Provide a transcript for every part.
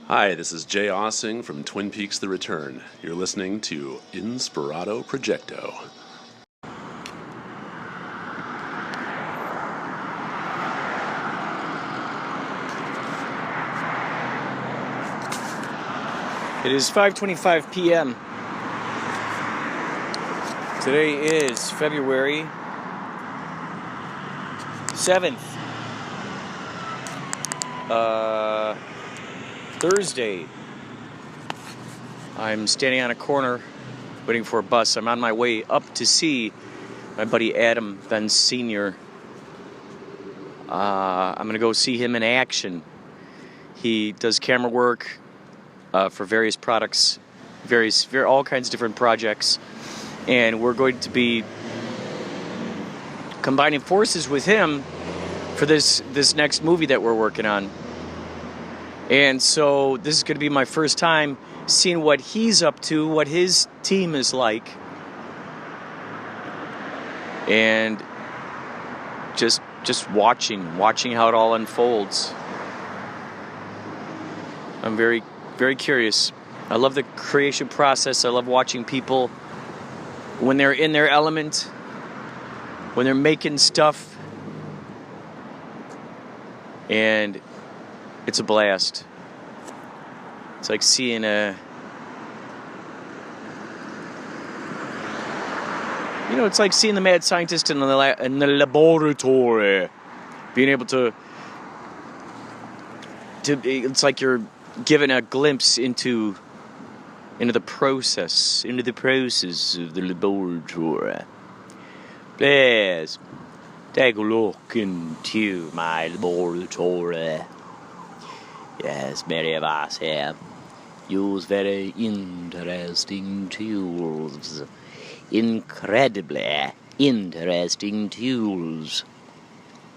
Hi, this is Jay Ossing from Twin Peaks The Return. You're listening to Inspirado Projecto. It is 5:25 p.m. Today is February 7th. Thursday. I'm standing on a corner waiting for a bus. I'm on my way up to see my buddy Adam Venn Sr. I'm going to go see him in action. He does camera work for various products, all kinds of different projects, and we're going to be combining forces with him for this next movie that we're working on. And so this is going to be my first time seeing what he's up to, what his team is like, and just watching how it all unfolds. I'm very, very curious. I love the creation process. I love watching people when they're in their element, when they're making stuff, and it's a blast. It's like seeing it's like seeing the mad scientist in the laboratory, being able to. It's like you're given a glimpse into the process of the laboratory. Please take a look into my laboratory. Yes, many of us here use very interesting tools. Incredibly interesting tools.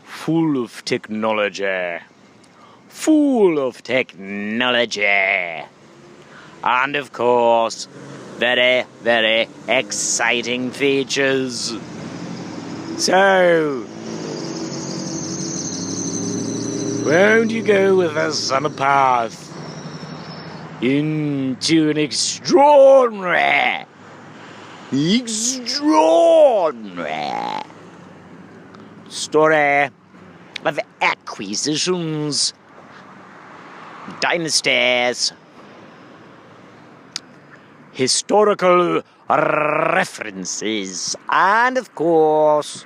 Full of technology. And of course, very, very exciting features. So, won't you go with us on a path into an extraordinary story of acquisitions, dynasties, historical references, and of course,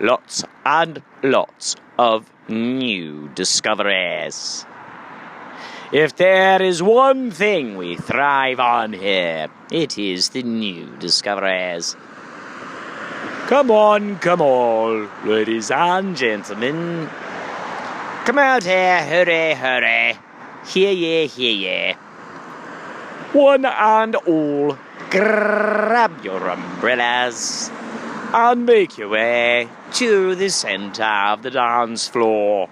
lots and lots of new discoveries. If there is one thing we thrive on here, it is the new discoveries. Come on, ladies and gentlemen. Come out here, hurry. Hear ye. One and all, grab your umbrellas and make your way to the center of the dance floor.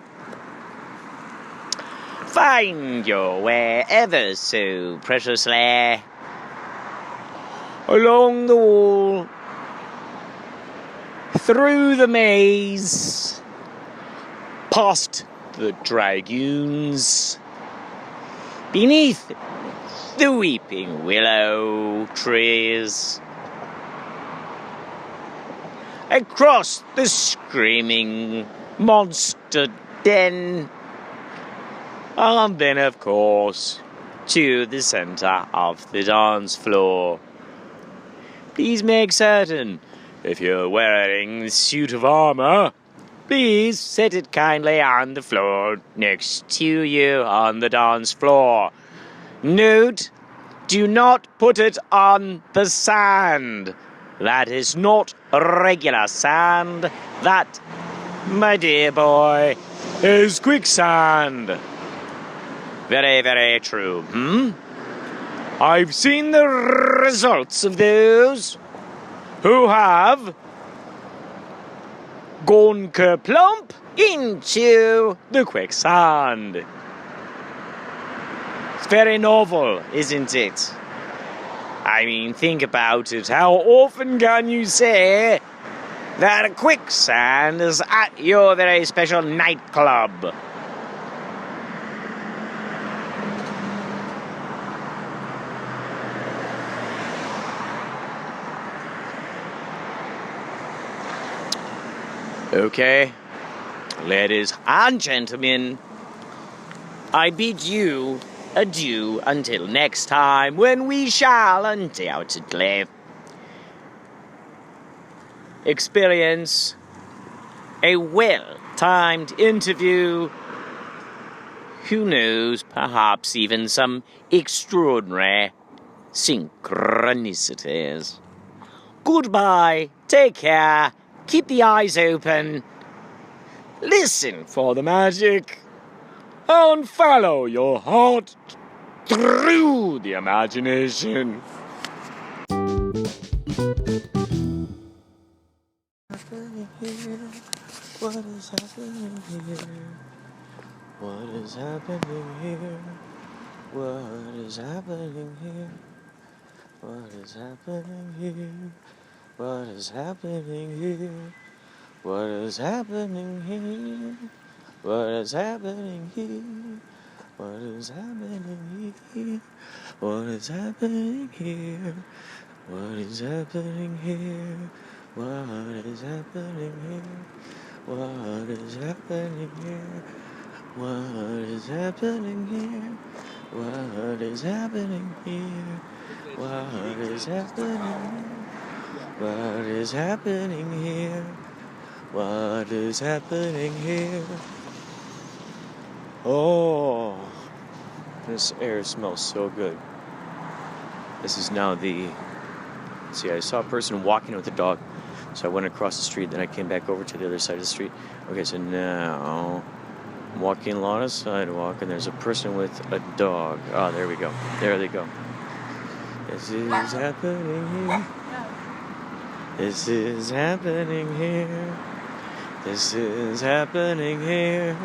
Find your way ever so preciously along the wall, through the maze, past the dragoons, beneath the weeping willow trees, across the screaming monster den, and then, of course, to the center of the dance floor. Please make certain, if you're wearing the suit of armor, please set it kindly on the floor next to you on the dance floor. Note, do not put it on the sand. That is not regular sand. That, my dear boy, is quicksand. Very, very true, I've seen the results of those who have gone kerplump into the quicksand. It's very novel, isn't it? I mean, think about it. How often can you say that quicksand is at your very special nightclub. Okay, ladies and gentlemen, I bid you adieu until next time, when we shall undoubtedly experience a well-timed interview. Who knows, perhaps even some extraordinary synchronicities. Goodbye, take care, keep the eyes open, listen for the magic, and follow your heart through the imagination. What is happening here? What is happening here? What is happening here? What is happening here? What is happening here? What is happening here? What is happening here? What is happening here? What is happening here? What is happening here? What is happening here? What is happening here? What is happening here? What is happening here? What is happening? What is happening here? What is happening here? Oh, this air smells so good. This is now see, I saw a person walking with a dog, so I went across the street, then I came back over to the other side of the street. Okay, so now I'm walking along a sidewalk, and there's a person with a dog. Oh, there we go. There they go. This is happening here. This is happening here. This is happening here.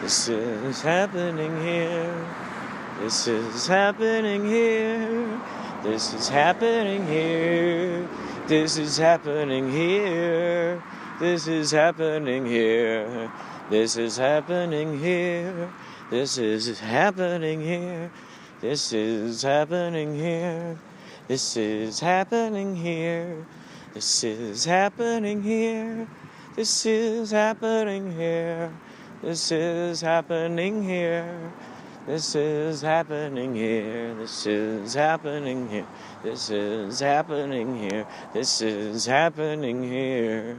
This is happening here. This is happening here. This is happening here. This is happening here. This is happening here. This is happening here. This is happening here. This is happening here. This is happening here. This is happening here. This is happening here. This is happening here. This is happening here. This is happening here. This is happening here. This is happening here.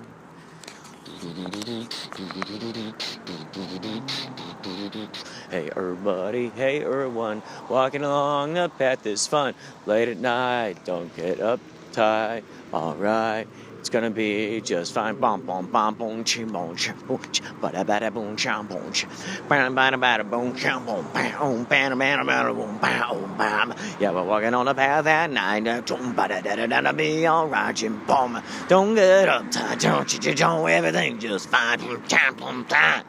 Hey everybody, hey everyone, walking along the path is fun. Late at night, don't get uptight. Alright, it's gonna be just fine. Bom bom bom boom chim boom chim boom chim bada bada boom chim boom chim bada bada bada boom chim boom bam bam bam bam boom bam bam. Yeah, we're walking on the path at night. Don't bada da da da be alright, chim boom. Don't get uptight, don't everything just fine. Boom chim boom time.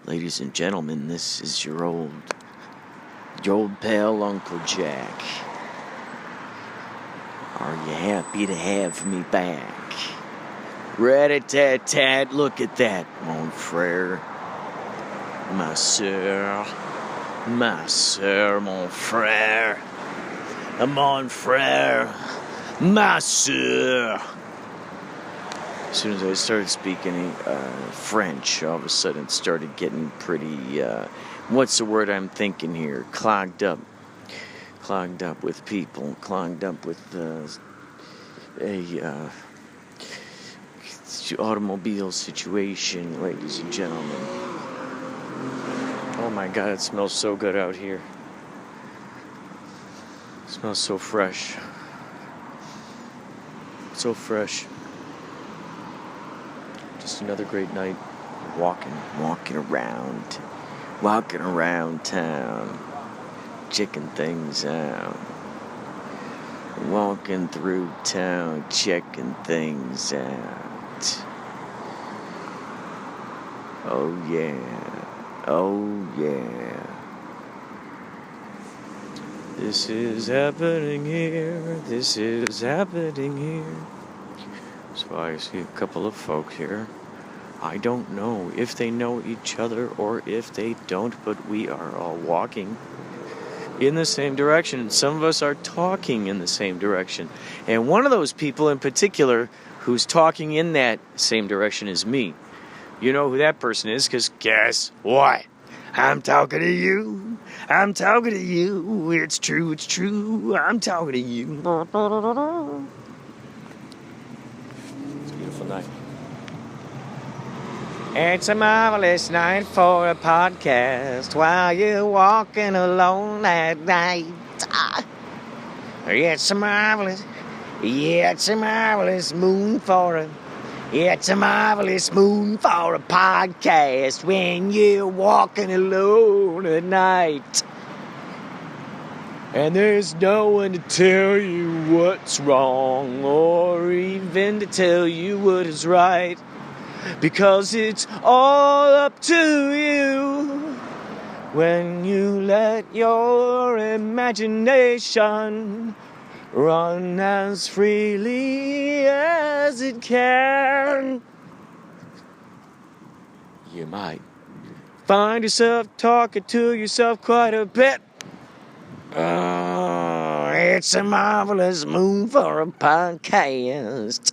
Ladies and gentlemen, this is your old pal Uncle Jack. Are you happy to have me back? Rat-a-tat-tat, look at that, mon frere. Ma sœur, mon frère. Mon frère, ma sœur. As soon as I started speaking French, all of a sudden it started getting pretty, what's the word I'm thinking here? Clogged up with people, clogged up with a automobile situation, ladies and gentlemen. Oh my God, it smells so good out here. It smells so fresh. So fresh. Just another great night walking around town, checking things out. Walking through town, checking things out. Oh yeah. Oh yeah. This is happening here. This is happening here. So I see a couple of folk here. I don't know if they know each other or if they don't, but we are all walking in the same direction. Some of us are talking in the same direction. And one of those people in particular who's talking in that same direction is me. You know who that person is, because guess what? I'm talking to you. I'm talking to you. It's true, it's true. I'm talking to you. It's a beautiful night. It's a marvelous night for a podcast while you're walking alone at night. It's a marvelous moon for a podcast when you're walking alone at night. And there's no one to tell you what's wrong or even to tell you what is right. Because it's all up to you when you let your imagination run as freely as it can. You might find yourself talking to yourself quite a bit. Oh, it's a marvelous moon for a podcast.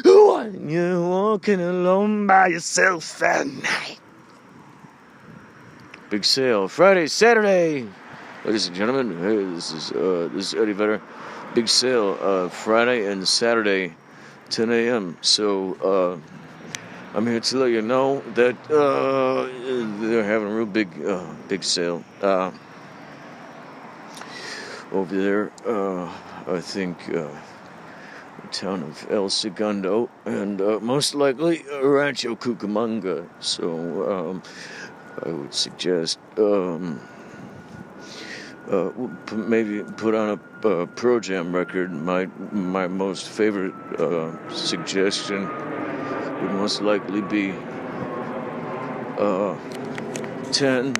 When you're walking alone by yourself at night. Big sale Friday, Saturday. Ladies and gentlemen, hey, this is Eddie Vedder. Big sale Friday and Saturday, 10 a.m. So I'm here to let you know that they're having a real big sale. Over there, I think the town of El Segundo and most likely Rancho Cucamonga. So I would suggest maybe put on a Pro Jam record. My most favorite suggestion would most likely be 10.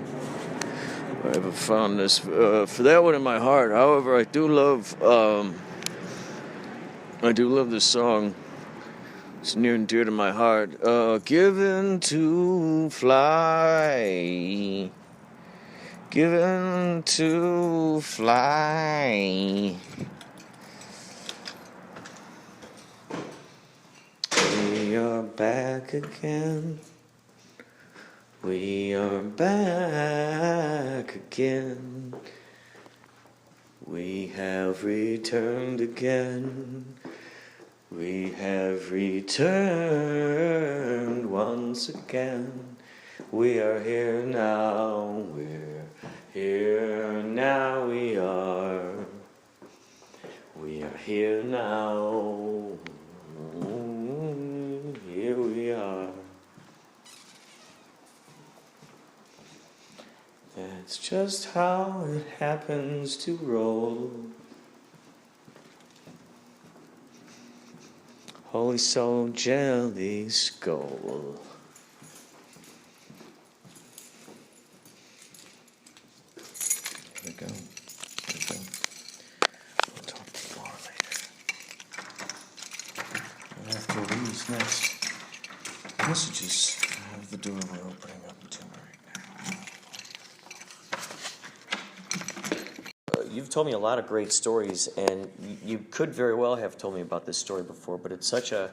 I have a fondness for that one in my heart. However, I do love this song. It's near and dear to my heart. Given to fly. Given to fly. We are back again. We are back again. We have returned again. We have returned once again. We are here now. We're here now. We are. We are here now. Here we are. That's just how it happens to roll. Holy soul, jelly skull. Here we go. We'll talk more later. And after these next messages, I have the door we're opening up to me right now. You've told me a lot of great stories, and you could very well have told me about this story before, but it's such a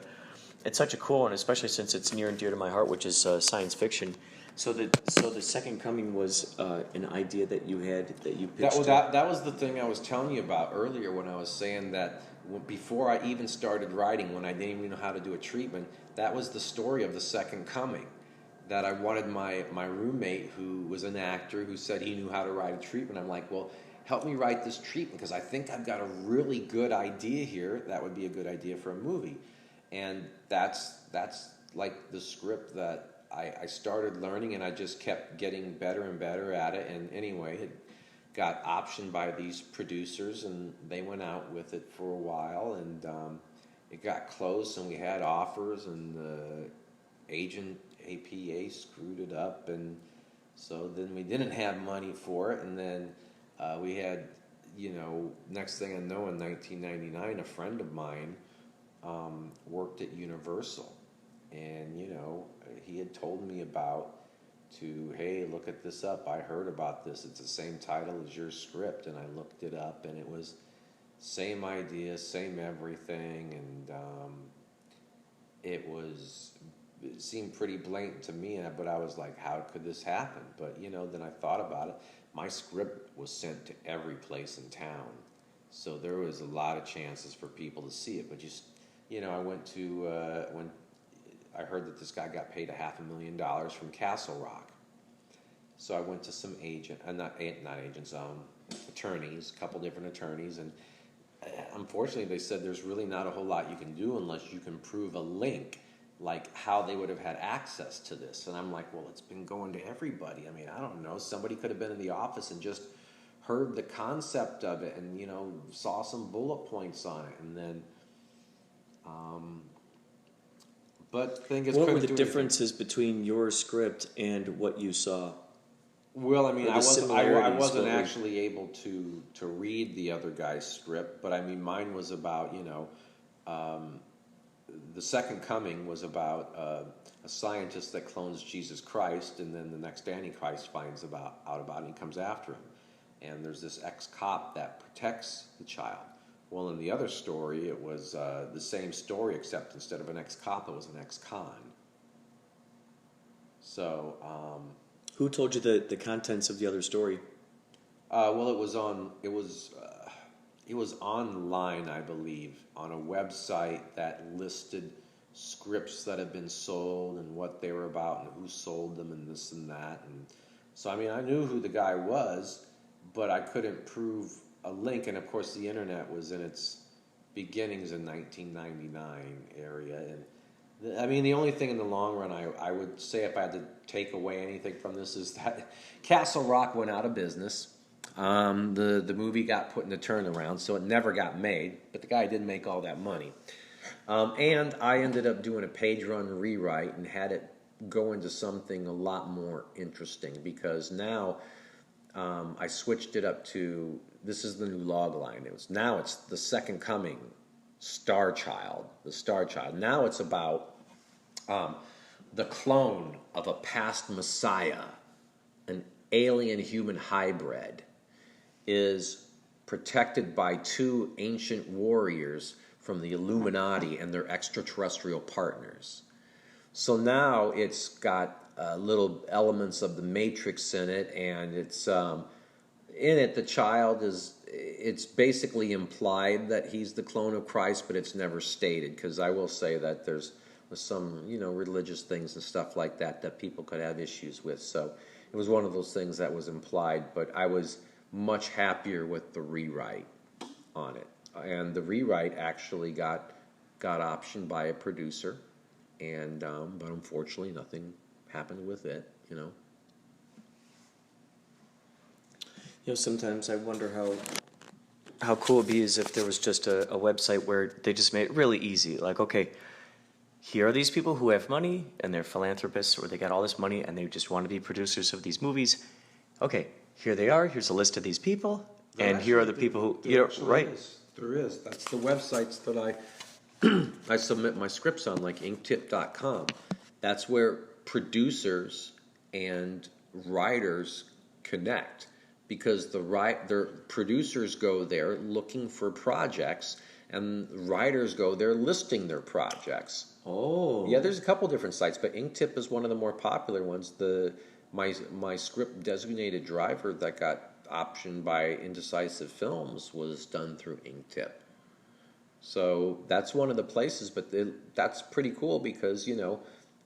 cool one, especially since it's near and dear to my heart, which is science fiction. So the Second Coming was an idea that you had, that you pitched. That was the thing I was telling you about earlier when I was saying that before I even started writing, when I didn't even know how to do a treatment, that was the story of the Second Coming. That I wanted my roommate, who was an actor, who said he knew how to write a treatment. I'm like, well, help me write this treatment, because I think I've got a really good idea here. That would be a good idea for a movie. And that's like the script that I started learning, and I just kept getting better and better at it. And anyway, it got optioned by these producers, and they went out with it for a while, and it got close, and we had offers, and the agent APA screwed it up, and so then we didn't have money for it, and then we had, next thing I know, in 1999, a friend of mine worked at Universal, and he had told me hey, look at this up. I heard about this. It's the same title as your script, and I looked it up, and it was same idea, same everything, and it seemed pretty blatant to me, but I was like, how could this happen? But, then I thought about it. My script was sent to every place in town, so there was a lot of chances for people to see it. But I went to, when I heard that this guy got paid $500,000 from Castle Rock. So I went to some attorneys, a couple different attorneys, and unfortunately they said there's really not a whole lot you can do unless you can prove a link, like how they would have had access to this. And I'm like, well, it's been going to everybody. I mean, I don't know. Somebody could have been in the office and just heard the concept of it and, saw some bullet points on it. And then, but thing is, what were the differences between your script and what you saw? Well, I mean, I wasn't actually able to read the other guy's script, but I mean, mine was about, The Second Coming was about a scientist that clones Jesus Christ, and then the next Antichrist finds out about it, and he comes after him. And there's this ex-cop that protects the child. Well, in the other story, it was the same story, except instead of an ex-cop, it was an ex-con. So... who told you the contents of the other story? Well, it was online, I believe, on a website that listed scripts that had been sold and what they were about and who sold them and this and that. And so, I mean, I knew who the guy was, but I couldn't prove a link. And of course, the internet was in its beginnings in 1999 area. And I mean, the only thing in the long run I would say, if I had to take away anything from this, is that Castle Rock went out of business. The movie got put in the turnaround, so it never got made, but the guy did make all that money. And I ended up doing a page run rewrite and had it go into something a lot more interesting, because now I switched it up to, this is the new log line. It's the Second Coming, the Star Child. Now it's about the clone of a past Messiah, an alien human hybrid, is protected by two ancient warriors from the Illuminati and their extraterrestrial partners. So now it's got little elements of the Matrix in it, and it's in it, the child it's basically implied that he's the clone of Christ, but it's never stated, because I will say that there's some, religious things and stuff like that people could have issues with. So it was one of those things that was implied, but I was much happier with the rewrite on it. And the rewrite actually got optioned by a producer, and but unfortunately nothing happened with it, Sometimes I wonder how cool it'd be is if there was just a website where they just made it really easy. Like, okay, here are these people who have money and they're philanthropists, or they got all this money and they just want to be producers of these movies. Okay, here they are. Here's a list of these people, and here are the people who right. There is. That's the websites that I submit my scripts on, like inktip.com. That's where producers and writers connect, because the producers go there looking for projects, and writers go there listing their projects. Oh. Yeah, there's a couple different sites, but Inktip is one of the more popular ones. My script Designated Driver that got optioned by Indecisive Films was done through Inktip. So that's one of the places, but that's pretty cool, because,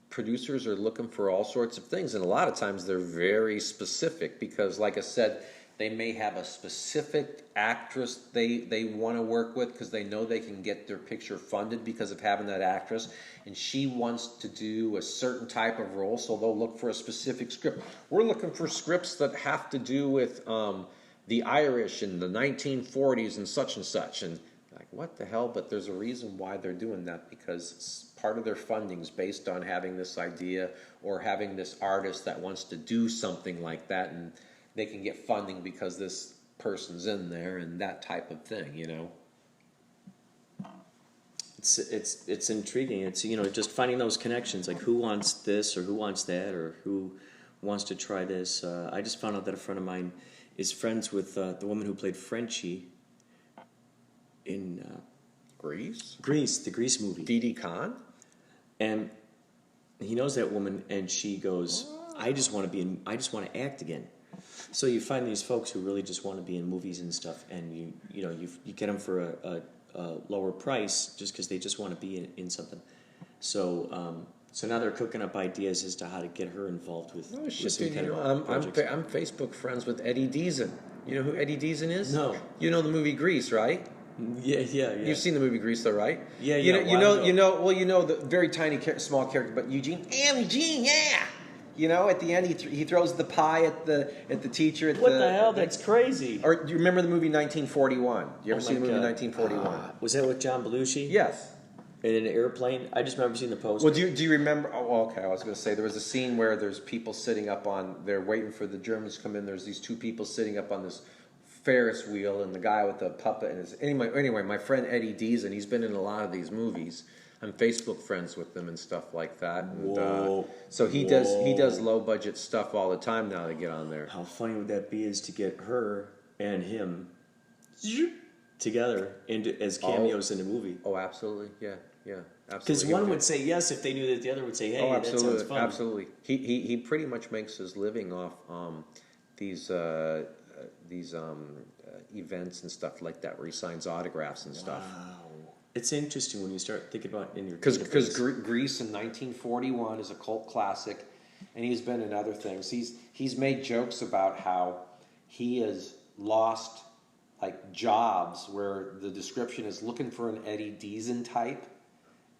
producers are looking for all sorts of things, and a lot of times they're very specific, because, like I said, they may have a specific actress they want to work with, because they know they can get their picture funded because of having that actress, and she wants to do a certain type of role, so they'll look for a specific script. We're looking for scripts that have to do with the Irish in the 1940s and such, and like, what the hell? But there's a reason why they're doing that, because part of their funding's based on having this idea or having this artist that wants to do something like that, and they can get funding because this person's in there and that type of thing, you know. It's intriguing. It's, you know, just finding those connections, like who wants this or who wants that or who wants to try this. I just found out that a friend of mine is friends with the woman who played Frenchie in Grease, the Grease movie. Didi Khan, and he knows that woman, and she goes, I just want to act again. So you find these folks who really just want to be in movies and stuff, and you get them for a lower price just because they just want to be in something. So so now they're cooking up ideas as to how to get her involved with, oh, with shit, some dude, kind you know, of projects. I'm Facebook friends with Eddie Deason. You know who Eddie Deason is? No. You know the movie Grease, right? Yeah. You've seen the movie Grease, though, right? Yeah, You yeah, know, you know the very tiny, small character, but Eugene. Eugene, yeah. You know, at the end, he throws the pie at the teacher. What the hell? That's crazy. Or do you remember the movie 1941? Do you ever see the movie God. 1941? Was that with John Belushi? Yes. In an airplane? I just remember seeing the poster. Well, do you remember? Oh, okay. I was going to say there was a scene where there's people sitting up on. They're waiting for the Germans to come in. There's these two people sitting up on this Ferris wheel, and the guy with the puppet. And anyway, my friend Eddie Deason, he's been in a lot of these movies. I'm Facebook friends with them and stuff like that. And, Whoa. so he does low budget stuff all the time now to get on there. How funny would that be is to get her and him together as cameos in a movie? Oh, absolutely. Yeah, absolutely. Because one would say yes if they knew that the other would say, hey, that sounds fun. Absolutely. He pretty much makes his living off these events and stuff like that where he signs autographs and stuff. Wow. It's interesting when you start thinking about in your because Grease in 1941 is a cult classic, and he's been in other things. He's made jokes about how he has lost like jobs where the description is looking for an Eddie Deason type,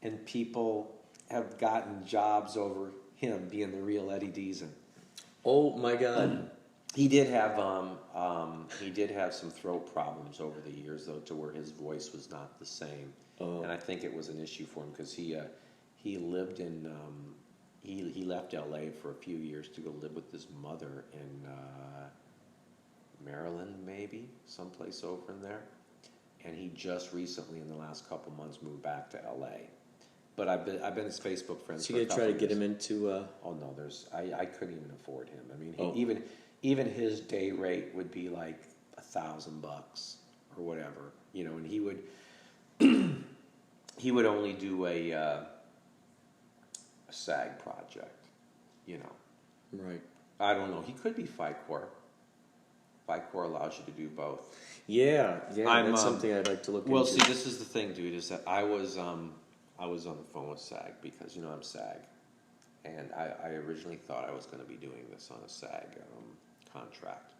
and people have gotten jobs over him being the real Eddie Deason. Oh my God. He did have some throat problems over the years, though, to where his voice was not the same, and I think it was an issue for him because he lived in he left L.A. for a few years to go live with his mother in Maryland, maybe someplace over in there, and he just recently, in the last couple months, moved back to L.A. But I've been his Facebook friend. So you gotta try to get him into. Oh no, I couldn't even afford him. I mean, even his day rate would be like $1,000 or whatever, you know, and he would only do a SAG project, you know. Right. I don't know. He could be FICOR. FICOR allows you to do both. Yeah, that's something I'd like to look into. Well, see, this is the thing, dude, is that I was on the phone with SAG because, you know, I'm SAG. And I originally thought I was going to be doing this on a SAG contract.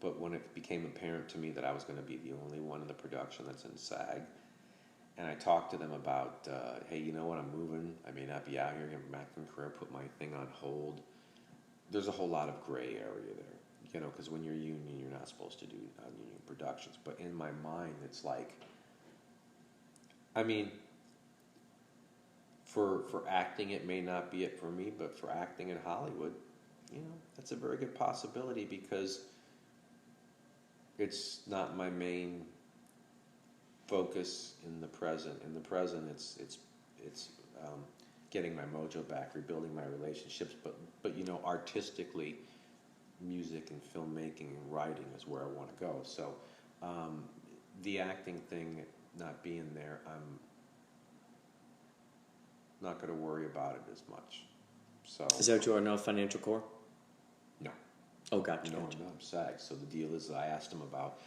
But when it became apparent to me that I was going to be the only one in the production that's in SAG, and I talked to them about, hey, you know what, I'm moving. I may not be out here, get back in career, put my thing on hold. There's a whole lot of gray area there, you know, because when you're union, you're not supposed to do non-union productions. But in my mind, it's like, I mean, for acting, it may not be it for me, but for acting in Hollywood, you know, that's a very good possibility because it's not my main focus in the present. In the present, it's getting my mojo back, rebuilding my relationships. But you know, artistically, music and filmmaking and writing is where I want to go. So the acting thing not being there, I'm not going to worry about it as much. So is that what you are now, Financial Core? No. Oh, gotcha. No, I'm not SAG. So the deal is, I asked him about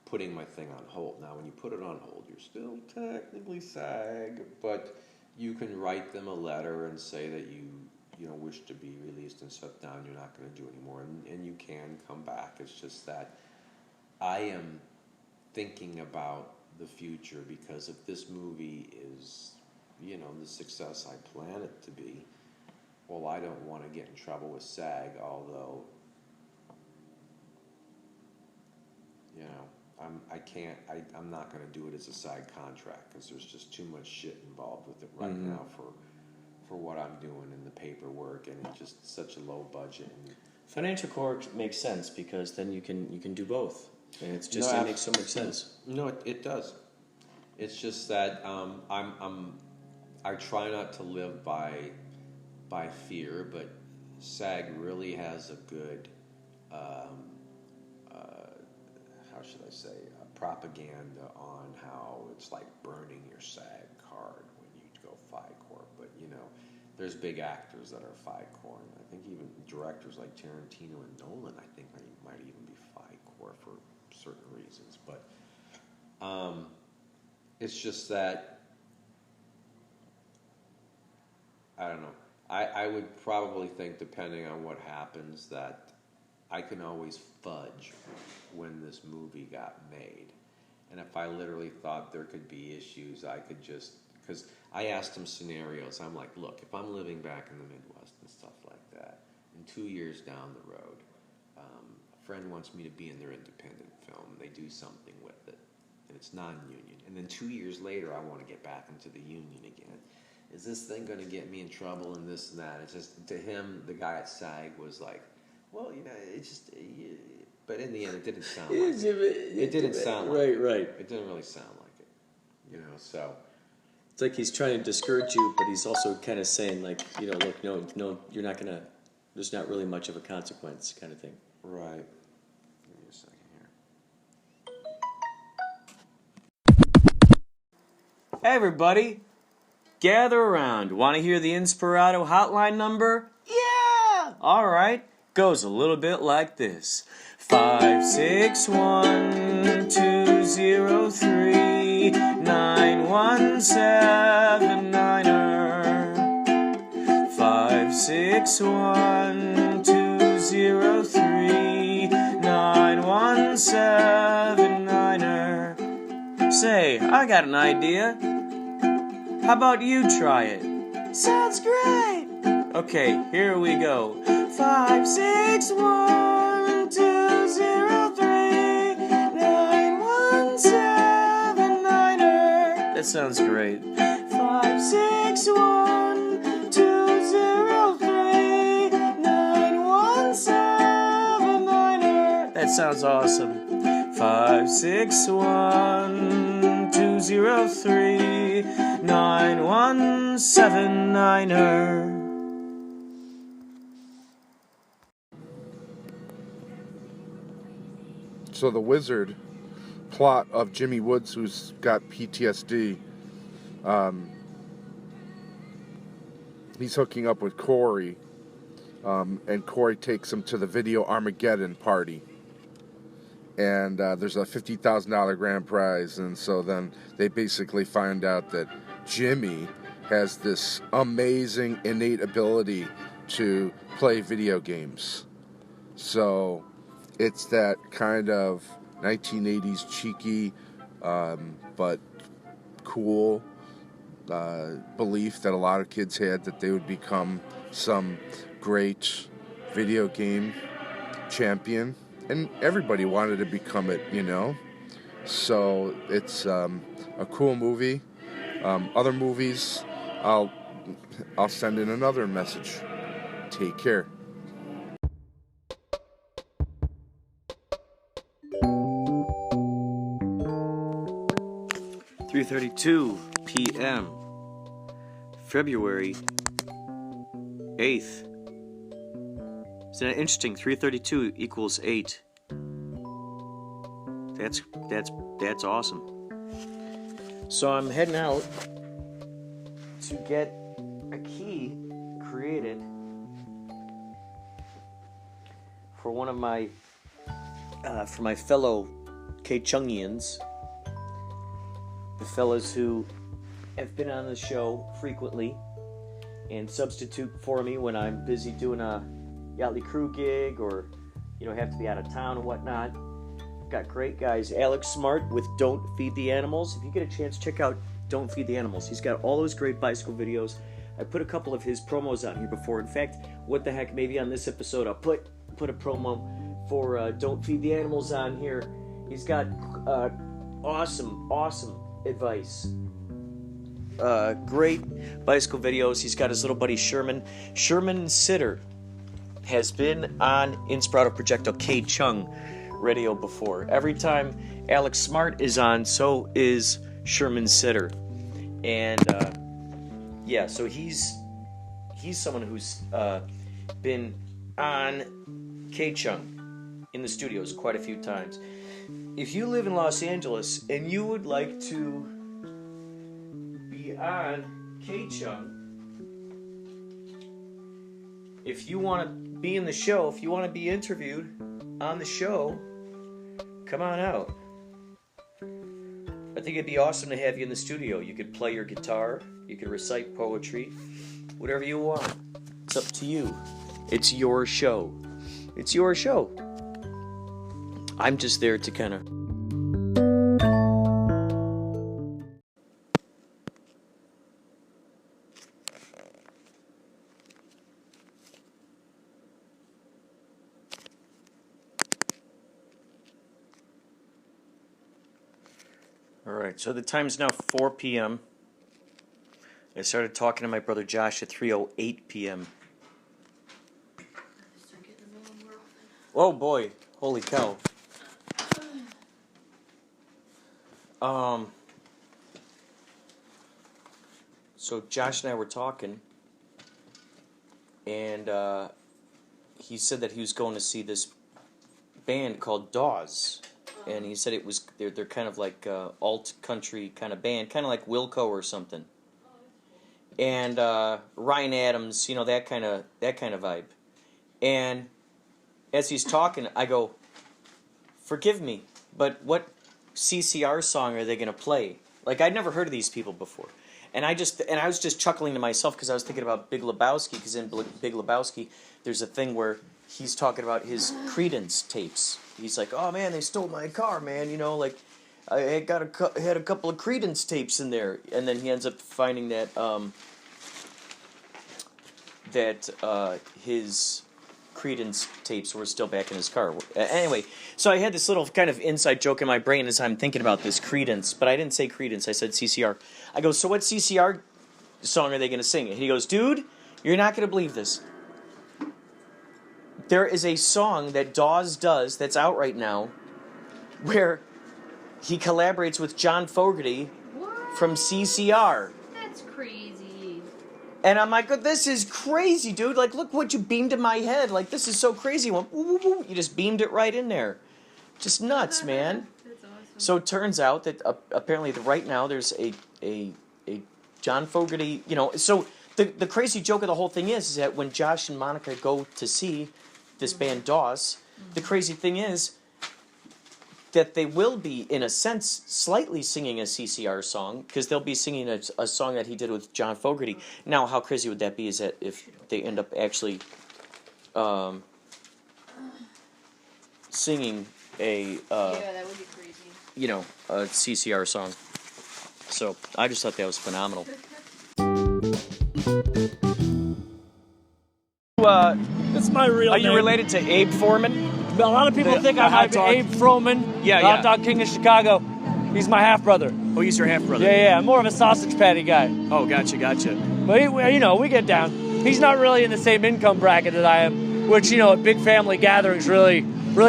putting my thing on hold. Now, when you put it on hold, you're still technically SAG, but you can write them a letter and say that you wish to be released and shut down. You're not going to do anymore, and you can come back. It's just that I am thinking about the future because if this movie is, you know, the success I plan it to be, well, I don't want to get in trouble with SAG, although, you know, I'm not going to do it as a side contract because there's just too much shit involved with it right now for what I'm doing and the paperwork, and it's just such a low budget. And Financial Corp makes sense because then you can do both, and it's just it makes so much sense. No, it does. It's just that I try not to live by fear, but SAG really has a good how should I say propaganda on how it's like burning your SAG card when you go FI-Corp. But there's big actors that are FI-Corp, and I think even directors like Tarantino and Nolan, I think might even be FI-Corp for certain reasons. But it's just that I don't know. I would probably think, depending on what happens, that I can always fudge when this movie got made. And if I literally thought there could be issues, I could just... Because I asked him scenarios. I'm like, look, if I'm living back in the Midwest and stuff like that, and 2 years down the road, a friend wants me to be in their independent film, they do something with it, and it's non-union. And then 2 years later, I want to get back into the union again. Is this thing going to get me in trouble and this and that? It's just, to him, the guy at SAG was like, well, it's just... But in the end, it didn't sound like it. It didn't sound like it. Right. It didn't really sound like it. So... It's like he's trying to discourage you, but he's also kind of saying, like, look, no, you're not going to... There's not really much of a consequence kind of thing. Right. Give me a second here. Hey, everybody. Gather around. Want to hear the Inspirado hotline number? Yeah! All right. Goes a little bit like this. 561-203-9179er. 561-203-9179er. Say, I got an idea. How about you try it? Sounds great! Okay, here we go. 561-203-9179er. That sounds great. 561-203-9179er. That sounds awesome. 561-203-9179er. So the wizard plot of Jimmy Woods, who's got PTSD, he's hooking up with Corey, and Corey takes him to the video Armageddon party. And there's a $50,000 grand prize, and so then they basically find out that Jimmy has this amazing innate ability to play video games. So it's that kind of 1980s cheeky but cool belief that a lot of kids had, that they would become some great video game champion. And everybody wanted to become it, So it's a cool movie. Other movies, I'll send in another message. Take care. .3:32 p.m. February 8th. Isn't that interesting? 332 equals 8. That's awesome. So I'm heading out to get a key created for one of my for my fellow K-Chungians, the fellas who have been on the show frequently and substitute for me when I'm busy doing a Yachtly Crew gig or, have to be out of town and whatnot. I've got great guys. Alex Smart with Don't Feed the Animals. If you get a chance, check out Don't Feed the Animals. He's got all those great bicycle videos. I put a couple of his promos on here before. In fact, what the heck, maybe on this episode I'll put a promo for Don't Feed the Animals on here. He's got awesome advice. Great bicycle videos. He's got his little buddy Sherman. Sherman Sitter has been on Inspirado Projecto K Chung radio before. Every time Alex Smart is on, so is Sherman Sitter. And so he's someone who's been on K Chung in the studios quite a few times. If you live in Los Angeles and you would like to be on K Chung, if you want to be in the show, if you want to be interviewed on the show, come on out. I think it'd be awesome to have you in the studio. You could play your guitar, you could recite poetry, whatever you want. It's up to you. It's your show. It's your show. I'm just there to kind of... All right, so the time's now 4 p.m. I started talking to my brother Josh at 3:08 p.m. Oh boy, holy cow. So Josh and I were talking, and he said that he was going to see this band called Dawes. And he said they're kind of like alt country kind of band, kind of like Wilco or something. And Ryan Adams, you know, that kind of vibe. And as he's talking, I go, "Forgive me, but what CCR song are they going to play?" Like, I'd never heard of these people before. And I was just chuckling to myself because I was thinking about Big Lebowski, because in Big Lebowski there's a thing where he's talking about his Creedence tapes. He's like, "Oh man, they stole my car, man. You know, like I had a couple of Creedence tapes in there." And then he ends up finding that his Creedence tapes were still back in his car. Anyway, so I had this little kind of inside joke in my brain as I'm thinking about this Creedence, but I didn't say Creedence. I said CCR. I go, "So what CCR song are they going to sing?" And he goes, "Dude, you're not going to believe this. There is a song that Dawes does that's out right now where he collaborates with John Fogerty from CCR." That's crazy. And I'm like, "This is crazy, dude. Like, look what you beamed in my head. Like, this is so crazy." You went, woo, woo, woo. You just beamed it right in there. Just nuts, man. That's awesome. So it turns out that apparently right now there's a John Fogerty, you know. So the crazy joke of the whole thing is that when Josh and Monica go to see this band Dawes, the crazy thing is that they will be, in a sense, slightly singing a CCR song, because they'll be singing a song that he did with John Fogerty. Now, how crazy would that be is that if they end up actually singing a yeah, that would be crazy. you know, a CCR song. So I just thought that was phenomenal. It's my real name. Are you related to Abe Forman? A lot of people think I might be Abe Froman, Yeah, the hot dog king of Chicago. He's my half-brother. Oh, he's your half-brother. Yeah, I'm more of a sausage patty guy. Oh, gotcha. But, you know, we get down. He's not really in the same income bracket that I am, which, you know, at big family gatherings really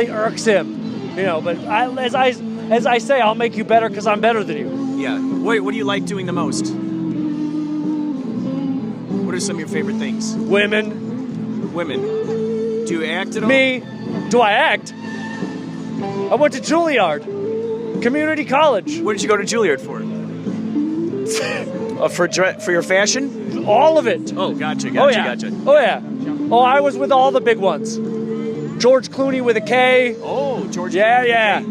irks him. You know, but as I say, I'll make you better because I'm better than you. Yeah. What do you like doing the most? What are some of your favorite things? Women. Do you act at all? Me? Do I act? I went to Juilliard, community college. What did you go to Juilliard for? For your fashion? All of it. Oh, gotcha. Oh yeah. Oh, I was with all the big ones. George Clooney with a K. Oh, George. Yeah.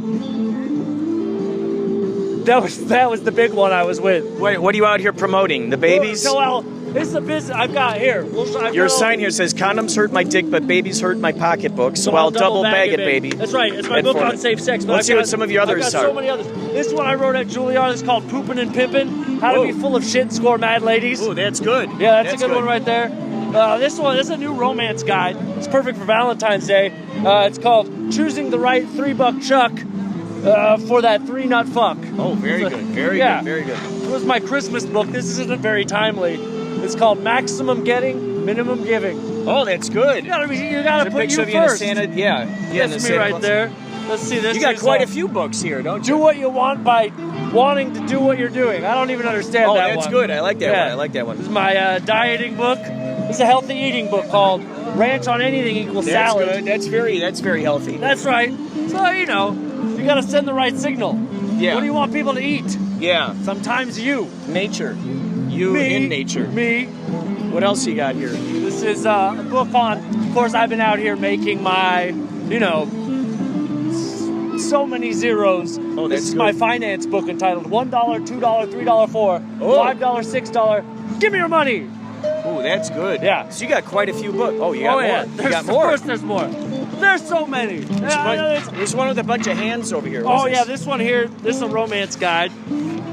That was the big one I was with. Wait, what are you out here promoting? The babies? Well, this is a business I've got here. Your sign here says, "Condoms hurt my dick, but babies hurt my pocketbook, so I'll double bag it, baby." That's right. It's my Ed book Forman. on safe sex. But Let's see what some of your others I've got so many others. This one I wrote at Juilliard. It's called Poopin' and Pimpin'. How to be full of shit and score mad ladies. Oh, that's good. Yeah, that's a good one right there. This one is a new romance guide. It's perfect for Valentine's Day. It's called Choosing the Right $3 Chuck. for that 3-nut fuck. Oh, very good. Very Yeah. good. Very good. It was my Christmas book. This isn't very timely. It's called Maximum Getting, Minimum Giving. Oh, that's good. You gotta There's put picture you of you in a first. Santa. Yeah. Yeah. in the That's me Santa right Claus. there. Let's see this. You got is, quite a few books here, don't you? Do what you want by wanting to do what you're doing. I don't even understand Oh, that that's one. good. I like that Yeah. one. I like that This is one. my dieting book. This is a healthy eating book called Ranch on Anything Equals That's Salad. good. That's very healthy. That's right. So, you know, you gotta send the right signal. Yeah. What do you want people to eat? Yeah. Sometimes you. Nature. You Me. in nature. Me. What else you got here? This is a book on, of course, I've been out here making my, you know, so many zeros. Oh, This that's is good. my finance book entitled $1, $2, $3, $4, Oh. $5, $6. Give me your money. Oh, that's good. Yeah. So you got quite a few books. Oh, you got Oh, more. yeah. You got Of more. course there's more. There's so many. There's one with a bunch of hands over here. Oh, What's yeah, this one here, this is a romance guide.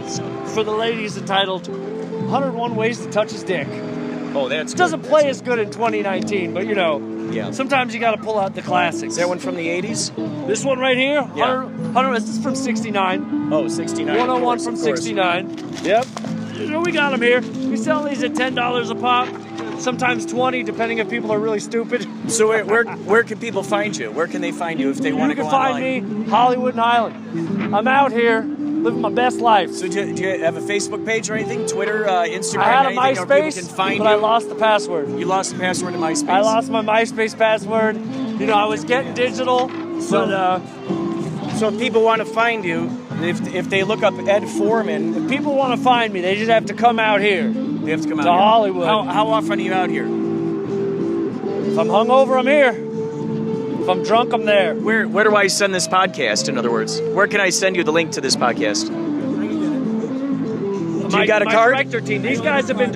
It's for the ladies entitled 101 Ways to Touch His Dick. Oh, that's It good. doesn't play as good in 2019, but you know, Yeah. sometimes you got to pull out the classics. Is that one from the 80s? This one right here, Yeah. 100, this is from 69. Oh, 69. 101 of from course, of course. 69. Yep. You know, we got them here. We sell these at $10 a pop, sometimes 20, depending if people are really stupid. So where can people find you? Where can they find you if they want You to can go find online? me, Hollywood and Highland. I'm out here living my best life. So do you have a Facebook page or anything? Twitter, Instagram, I had a anything where people MySpace, can find but you? I lost the password. You lost the password to MySpace. I lost my MySpace password. You know, I was getting digital, but So if people want to find you, if they look up Ed Forman, if people want to find me, they just have to come out here. they have to come out To here. Hollywood. How often are you out here? If I'm hungover, I'm here. If I'm drunk, I'm there. Where do I send this podcast? In other words, where can I send you the link to this podcast? My, got a my card? director team. These guys have been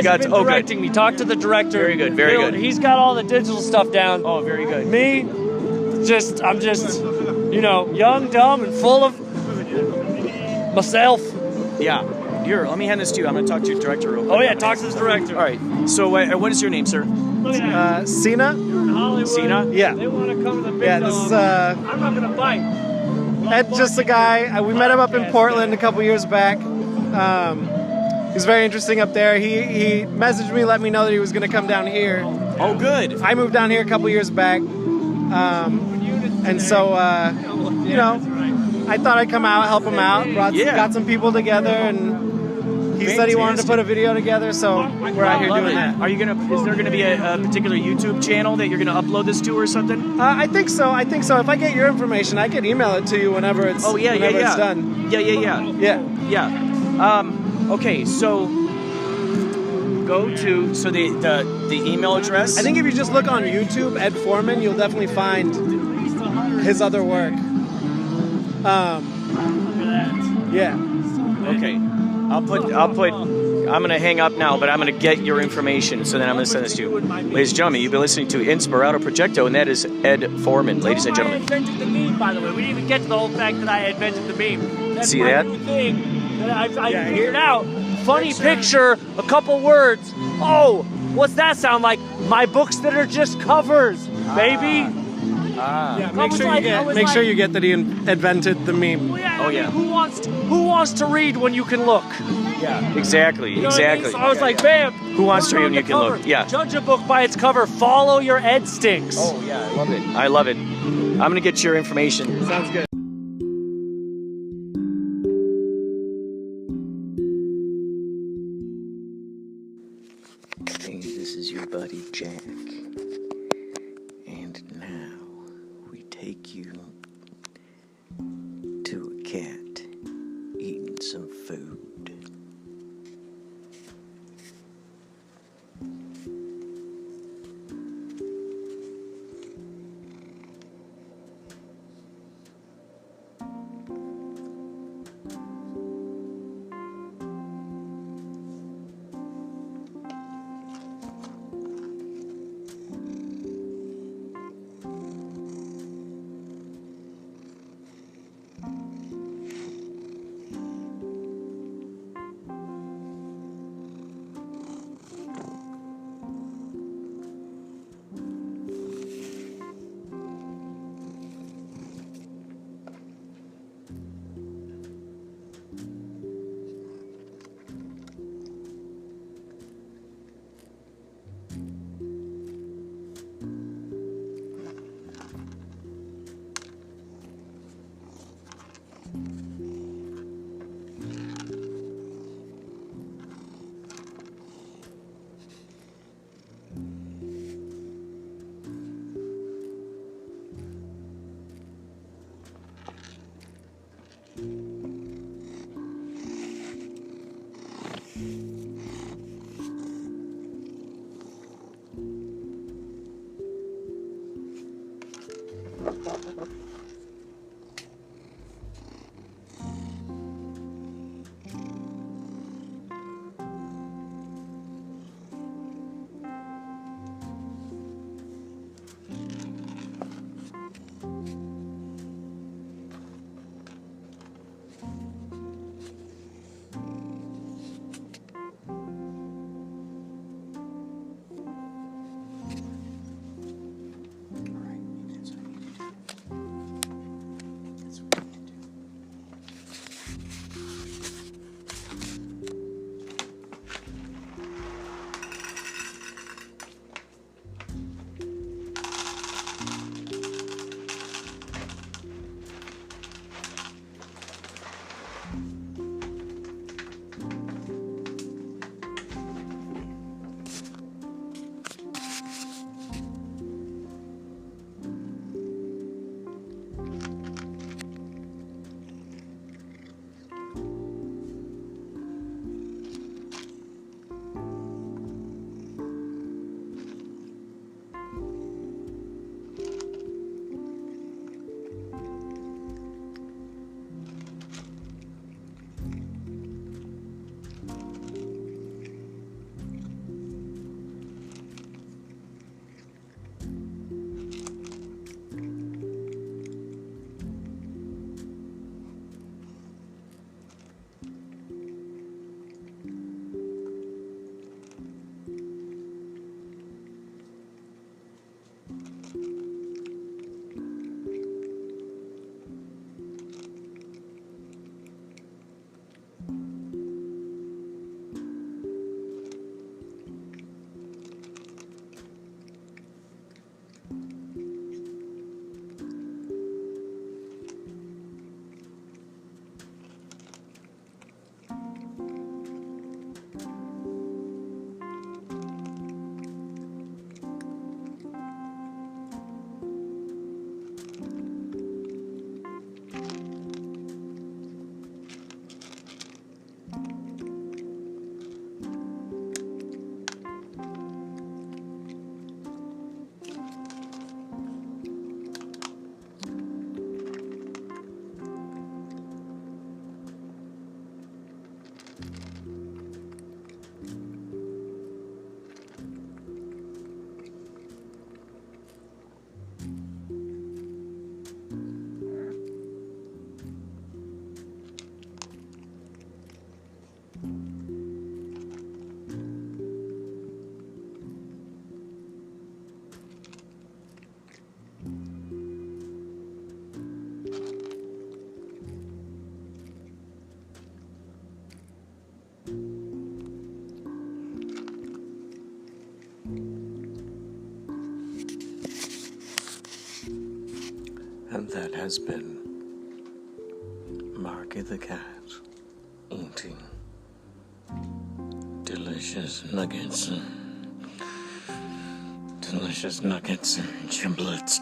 got- oh, good. directing me. Talk to the director. Very good, very good. He's got all the digital stuff down. Oh, very good. Me, I'm just, you know, young, dumb, and full of myself. Yeah. Here, let me hand this to you. I'm going to talk to your director real quick. Oh yeah, talk to the director. All right. So what is your name, sir? Look at that. Cena? You're in Hollywood. Sina? Yeah. They want to come to the big Yeah, dog. this is I'm not gonna bite. Ed's just a guy. We met him up in Portland a couple years back. He's very interesting up there. He messaged me, let me know that he was going to come down here. Oh, good. I moved down here a couple years back, and so you know, I thought I'd come out, help him out. Got some people together, and he said he wanted to put a video together, so we're out here Love doing it. that. Are you is there gonna be a particular YouTube channel that you're gonna upload this to or something? I think so. If I get your information, I can email it to you whenever it's whenever it's done. Yeah. Okay, so go to the email address. I think if you just look on YouTube, Ed Forman, you'll definitely find his other work. Yeah. Okay. I'm gonna hang up now, but I'm gonna get your information, so then I'm gonna send this to you. Ladies and gentlemen, you've been listening to Inspirado Projecto, and that is Ed Forman, ladies and I gentlemen. invented the meme, by the way. We didn't even get to the whole fact that I invented the meme. That's See my that? new thing that I figured out. Funny picture, a couple words. Oh, what's that sound like? My books that are just covers, baby. Yeah, I was like- I was make sure like- you get that he invented the meme. Well, yeah, Oh, I mean, yeah. Who wants to read when you can look? Exactly. You know what I mean? Exactly. So I was like, bam. Who wants to put it read on when you the can look? cover. Yeah. Judge a book by its cover. Follow your Ed stinks. Oh yeah, I love it. I love it. I'm gonna get your information. Sounds good. Hey, this is your buddy Jack. And now we take you to a cat eating some food. has been Marky the cat eating delicious nuggets and giblets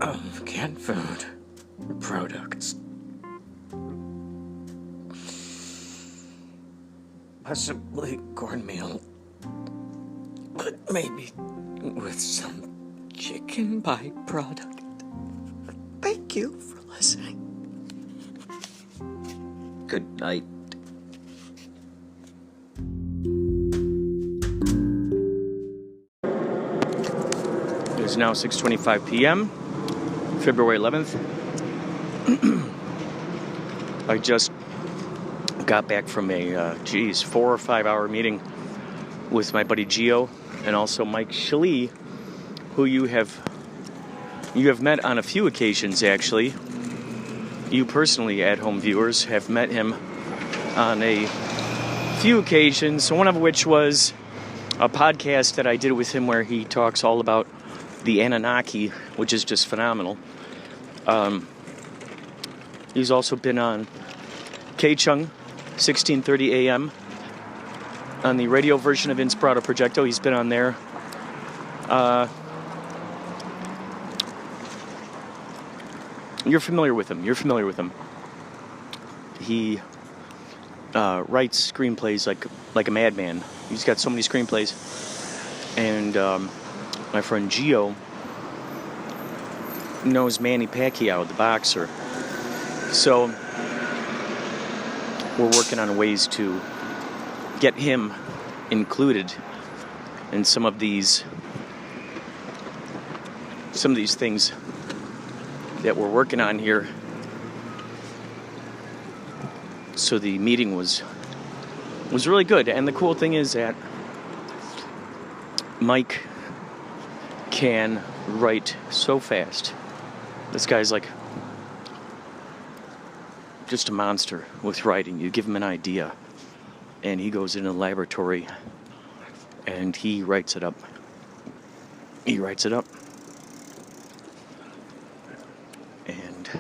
of cat food products. Possibly cornmeal, but maybe with some chicken byproduct. Thank you for listening. Good night. It is now 6:25 p.m., February 11th. I just got back from a 4 or 5 hour meeting with my buddy Gio and also Mike Shalee, who you have met on a few occasions, actually. You personally, at-home viewers, have met him on a few occasions, one of which was a podcast that I did with him where he talks all about the Anunnaki, which is just phenomenal. He's also been on K-Chung, 1630 AM, on the radio version of Inspirado Projecto. He's been on there. You're familiar with him. He writes screenplays like a madman. He's got so many screenplays. And my friend Gio knows Manny Pacquiao, the boxer. So we're working on ways to get him included in some of these things that we're working on here. So the meeting was really good, and the cool thing is that Mike can write so fast. This guy's like just a monster with writing. You give him an idea, and he goes in a laboratory, and he writes it up. And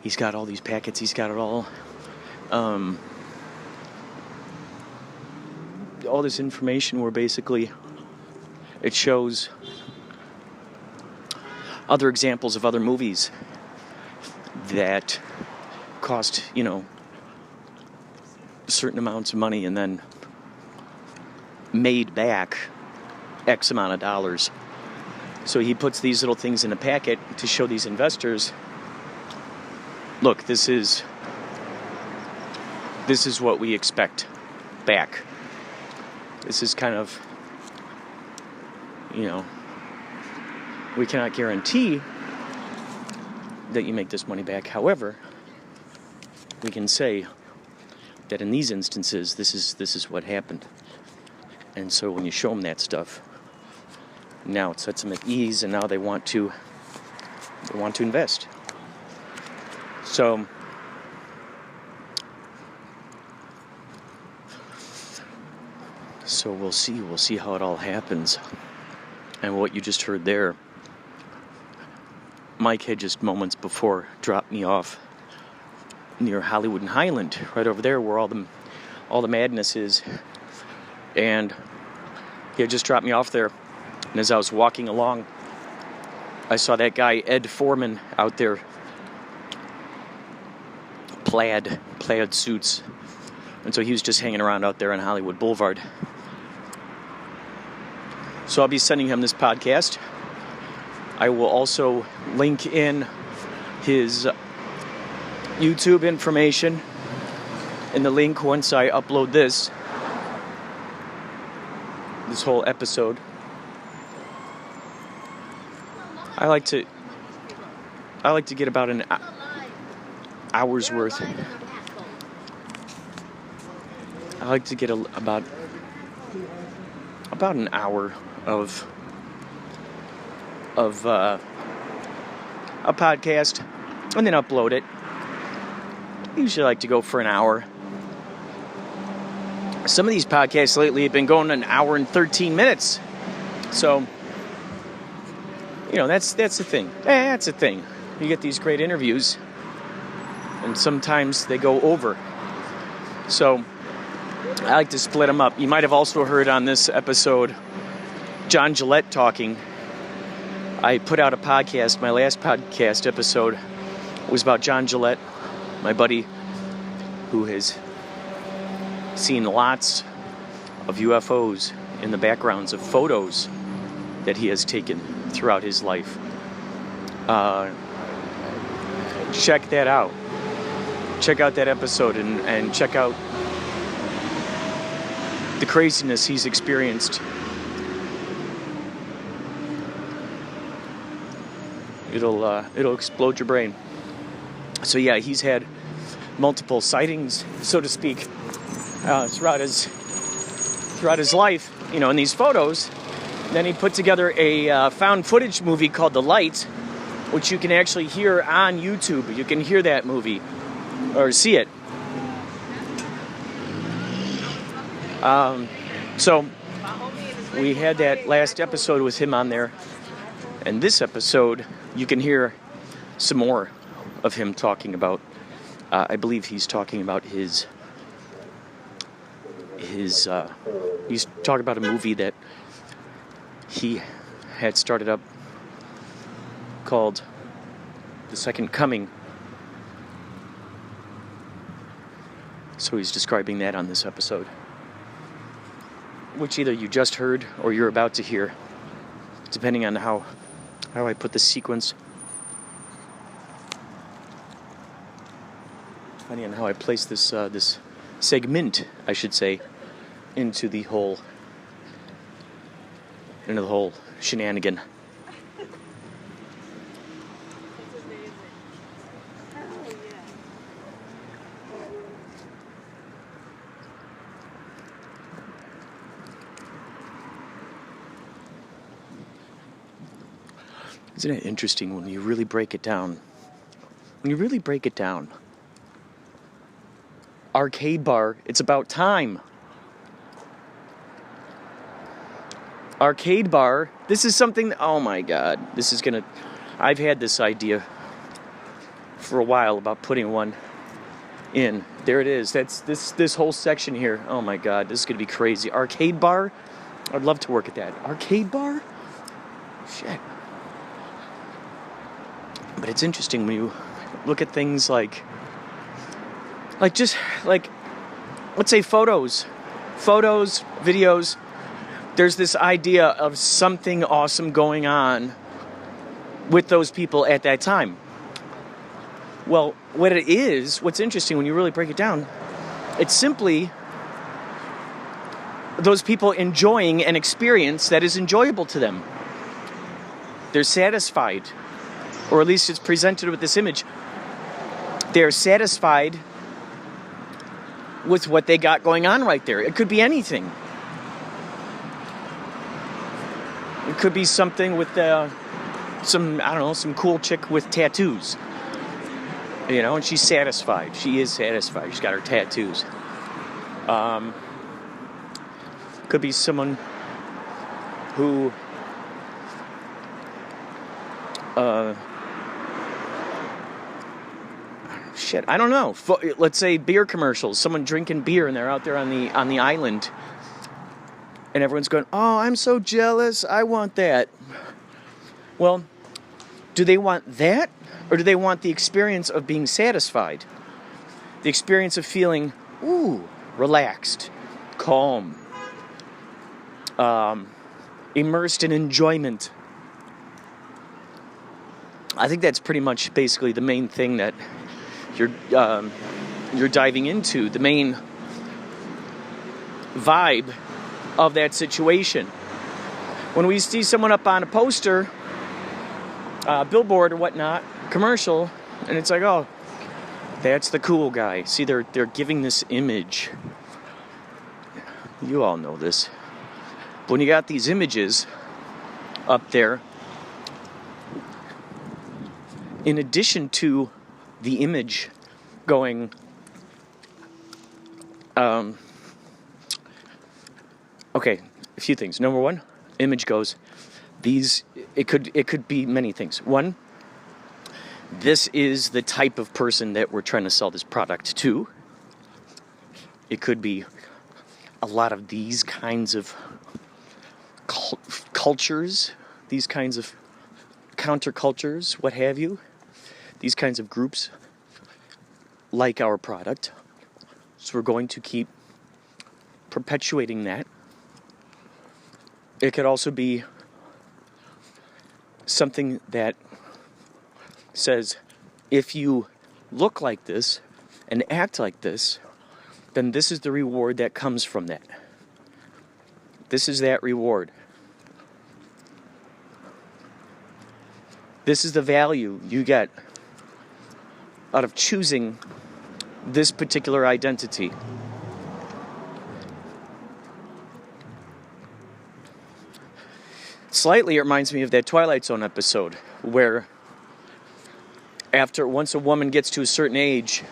he's got all these packets. He's got it all this information where basically it shows other examples of other movies that cost, certain amounts of money and then made back X amount of dollars. So he puts these little things in a packet to show these investors, look, this is what we expect back. This is kind of, we cannot guarantee that you make this money back. However, we can say that in these instances, this is what happened. And so when you show them that stuff, now it sets them at ease, and now they want to invest. So we'll see how it all happens. And what you just heard there, Mike had just moments before dropped me off near Hollywood and Highland, right over there where all the madness is. And he had just dropped me off there. And as I was walking along, I saw that guy, Ed Forman, out there. Plaid suits. And so he was just hanging around out there on Hollywood Boulevard. So I'll be sending him this podcast. I will also link in his YouTube information in the link once I upload this whole episode. I like to get about an hour's worth. I like to get about an hour of a podcast and then upload it. I usually like to go for an hour. Some of these podcasts lately have been going an hour and 13 minutes. So, that's the thing. That's the thing. you get these great interviews, and sometimes they go over. So I like to split them up. You might have also heard on this episode John Gillette talking. I put out a podcast. My last podcast episode was about John Gillette, my buddy who has seen lots of UFOs in the backgrounds of photos that he has taken throughout his life. Check that out. Check out that episode and check out the craziness he's experienced. It'll explode your brain. So yeah, he's had multiple sightings, so to speak, throughout his life. You know, in these photos. Then he put together a found footage movie called The Light, which you can actually hear on YouTube. You can hear that movie or see it. So we had that last episode with him on there, and this episode you can hear some more of him talking about. I believe he's talking about his. He's talking about a movie that he had started up called The Second Coming. So he's describing that on this episode, which either you just heard or you're about to hear, depending on how I put the sequence, depending on how I place this this segment, I should say, into the whole shenanigan. Isn't it interesting when you really break it down? When you really break it down. Arcade bar, it's about time. Arcade bar, this is something, oh my God, I've had this idea for a while about putting one in. There it is, that's this whole section here. Oh my God, this is gonna be crazy. Arcade bar, I'd love to work at that. Arcade bar? Shit. But it's interesting when you look at things like let's say photos, videos. There's this idea of something awesome going on with those people at that time. Well, what's interesting when you really break it down, it's simply those people enjoying an experience that is enjoyable to them. They're satisfied, or at least it's presented with this image. They're satisfied with what they got going on right there. It could be anything. It could be something with some cool chick with tattoos. You know, and she's satisfied. She is satisfied. She's got her tattoos. Could be someone who I don't know. Let's say beer commercials. Someone drinking beer and they're out there on the island, and everyone's going, "Oh, I'm so jealous. I want that." Well, do they want that, or do they want the experience of being satisfied? The experience of feeling, relaxed, calm, immersed in enjoyment. I think that's pretty much basically the main thing that you're diving into, the main vibe of that situation. When we see someone up on a poster, billboard or whatnot, commercial, and it's like, oh, that's the cool guy. See, they're giving this image. You all know this. But when you got these images up there, in addition to the image going, okay, a few things. Number one, image goes, it could be many things. One, this is the type of person that we're trying to sell this product to. It could be a lot of these kinds of cultures, these kinds of countercultures, what have you. These kinds of groups like our product. So we're going to keep perpetuating that. It could also be something that says, if you look like this and act like this, then this is the reward that comes from that. This is that reward. This is the value you get out of choosing this particular identity. Slightly, it reminds me of that Twilight Zone episode where once a woman gets to a certain age,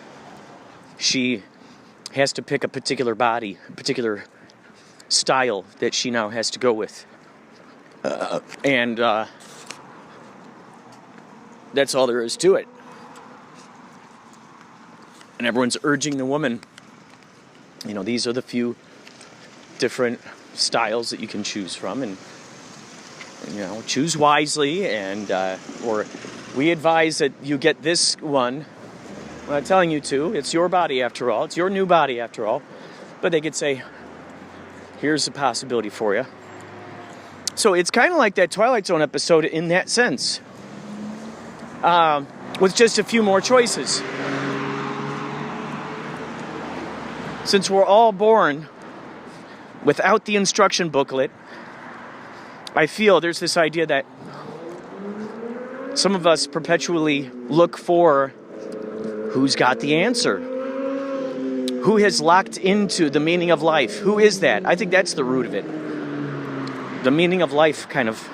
she has to pick a particular body, a particular style that she now has to go with. And that's all there is to it. And everyone's urging the woman, these are the few different styles that you can choose from, and choose wisely, and or we advise that you get this one. I'm not telling you to. It's your body after all. It's your new body after all. But they could say, here's a possibility for you. So it's kind of like that Twilight Zone episode in that sense, with just a few more choices. Since we're all born without the instruction booklet, I feel there's this idea that some of us perpetually look for who's got the answer, who has locked into the meaning of life. Who is that? I think that's the root of it. The meaning of life, kind of,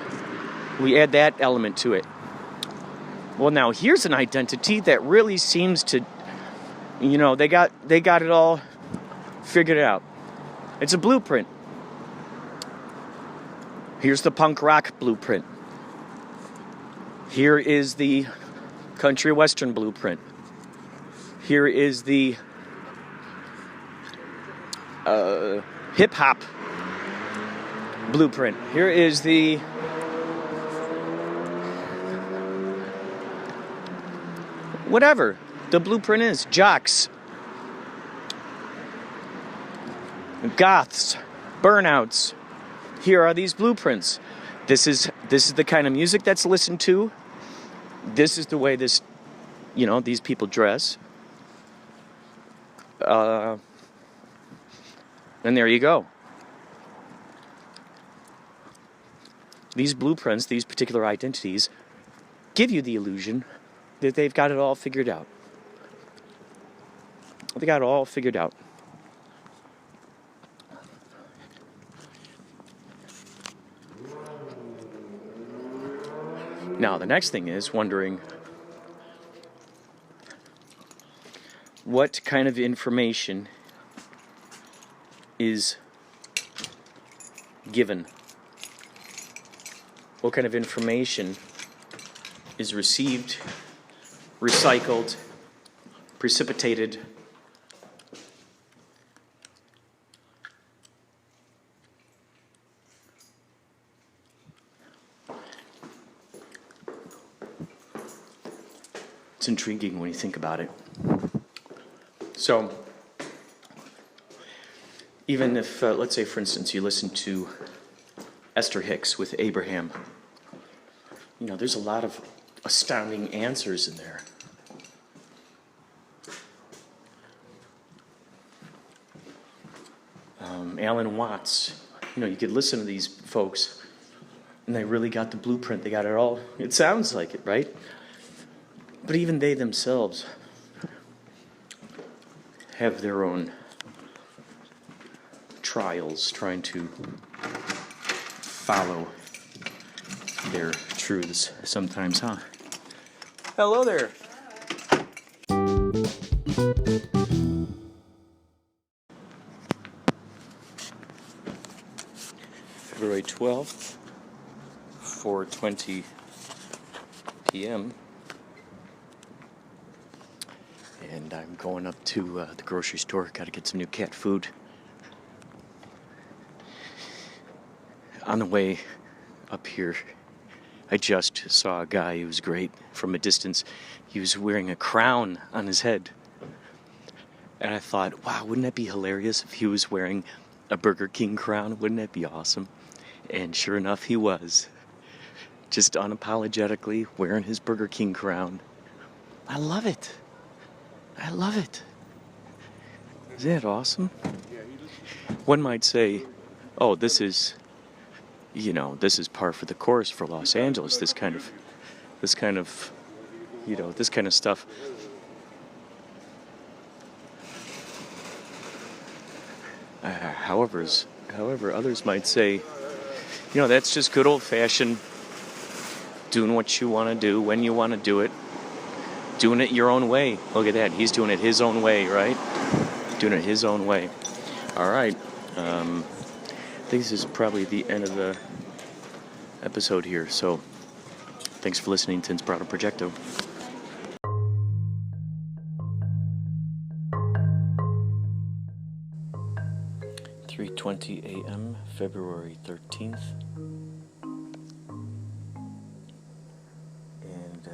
we add that element to it. Well, now here's an identity that really seems to, they got it all figured out. It's a blueprint. Here's the punk rock blueprint. Here is the country western blueprint. Here is the hip hop blueprint. Here is the whatever the blueprint is. Jocks, goths, burnouts. Here are these blueprints. This is the kind of music that's listened to. This is the way these people dress. And there you go. These blueprints, these particular identities, give you the illusion that they've got it all figured out. They got it all figured out. Now, the next thing is wondering what kind of information is given. What kind of information is received, recycled, precipitated, it's intriguing when you think about it. So, even if, let's say, for instance, you listen to Esther Hicks with Abraham, there's a lot of astounding answers in there. Alan Watts, you could listen to these folks, and they really got the blueprint. They got it all. It sounds like it, right? But even they themselves have their own trials trying to follow their truths sometimes, huh? Hello there. February 12th, 4:20 p.m. and I'm going up to the grocery store. Got to get some new cat food. On the way up here, I just saw a guy who was great from a distance. He was wearing a crown on his head. And I thought, wow, wouldn't that be hilarious if he was wearing a Burger King crown? Wouldn't that be awesome? And sure enough, he was. Just unapologetically wearing his Burger King crown. I love it. I love it. Isn't that awesome? One might say, oh, this is par for the course for Los Angeles, this kind of stuff. However, others might say, that's just good old-fashioned doing what you want to do when you want to do it, doing it your own way. Look at that, he's doing it his own way, right? Doing it his own way. All right. I think this is probably the end of the episode here, so thanks for listening to Inspirado Projecto. 3:20 a.m., February 13th. And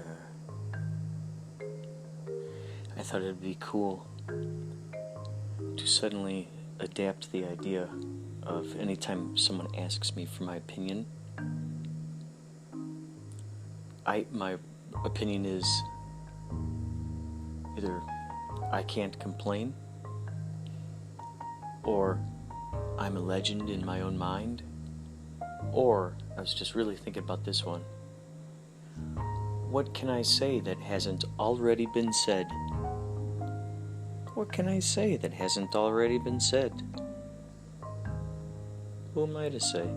I thought it'd be cool to suddenly adapt the idea of anytime someone asks me for my opinion, my opinion is either I can't complain, or I'm a legend in my own mind, or I was just really thinking about this one. What can I say that hasn't already been said? What can I say that hasn't already been said? Who am I to say?